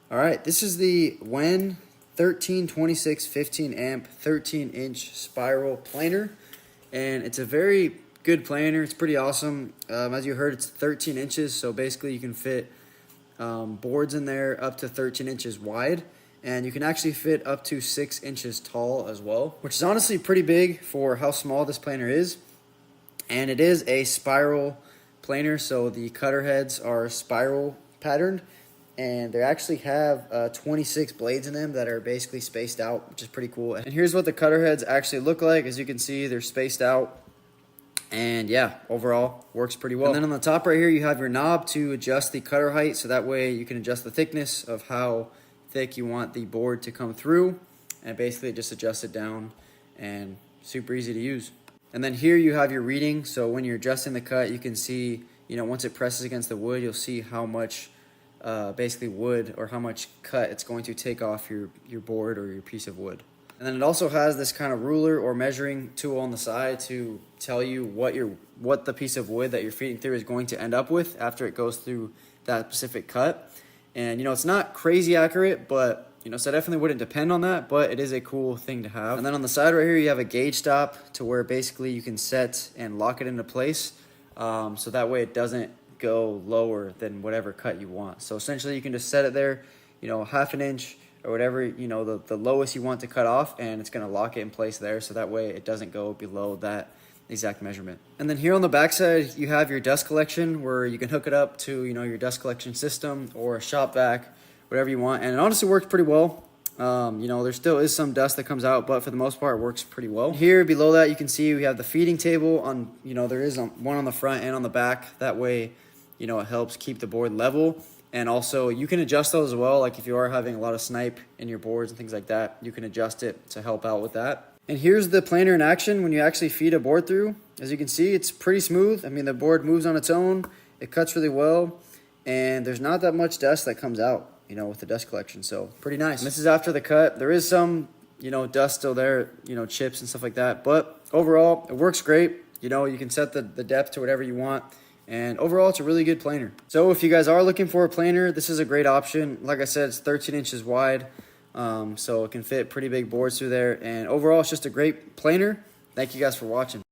All right, this is the WEN 1326 15 amp 13-inch spiral planer, and it's a very good planer. It's pretty awesome. As you heard, it's 13 inches, so basically you can fit boards in there up to 13 inches wide, and you can actually fit up to 6 inches tall as well, which is honestly pretty big for how small this planer is. And it is a spiral planer, so the cutter heads are spiral patterned, and they actually have 26 blades in them that are basically spaced out, which is pretty cool. And here's what the cutter heads actually look like. As you can see, they're spaced out, and yeah, overall works pretty well. And then on the top right here, you have your knob to adjust the cutter height, so that way you can adjust the thickness of how thick you want the board to come through, and basically just adjust it down, and super easy to use. And then here you have your reading, so when you're adjusting the cut, you can see, once it presses against the wood, you'll see how much basically wood or how much cut it's going to take off your board or your piece of wood. And then it also has this kind of ruler or measuring tool on the side to tell you what the piece of wood that you're feeding through is going to end up with after it goes through that specific cut. And it's not crazy accurate, but so I definitely wouldn't depend on that, but it is a cool thing to have. And then on the side right here, you have a gauge stop to where basically you can set and lock it into place, so that way it doesn't go lower than whatever cut you want. So essentially you can just set it there, half an inch or whatever, the lowest you want to cut off, and it's gonna lock it in place there, so that way it doesn't go below that exact measurement. And then here on the back side, you have your dust collection where you can hook it up to, your dust collection system or a shop vac, whatever you want, and it honestly works pretty well. There still is some dust that comes out, but for the most part it works pretty well. Here below that, you can see we have the feeding table on, there is one on the front and on the back. That way, it helps keep the board level. And also you can adjust those as well. Like if you are having a lot of snipe in your boards and things like that, you can adjust it to help out with that. And here's the planer in action when you actually feed a board through. As you can see, it's pretty smooth. I mean, the board moves on its own. It cuts really well, and there's not that much dust that comes out, with the dust collection. So pretty nice. And this is after the cut. There is some, dust still there, chips and stuff like that. But overall, it works great. You can set the depth to whatever you want. And overall, it's a really good planer. So if you guys are looking for a planer, this is a great option. Like I said, it's 13 inches wide. So it can fit pretty big boards through there. And overall, it's just a great planer. Thank you guys for watching.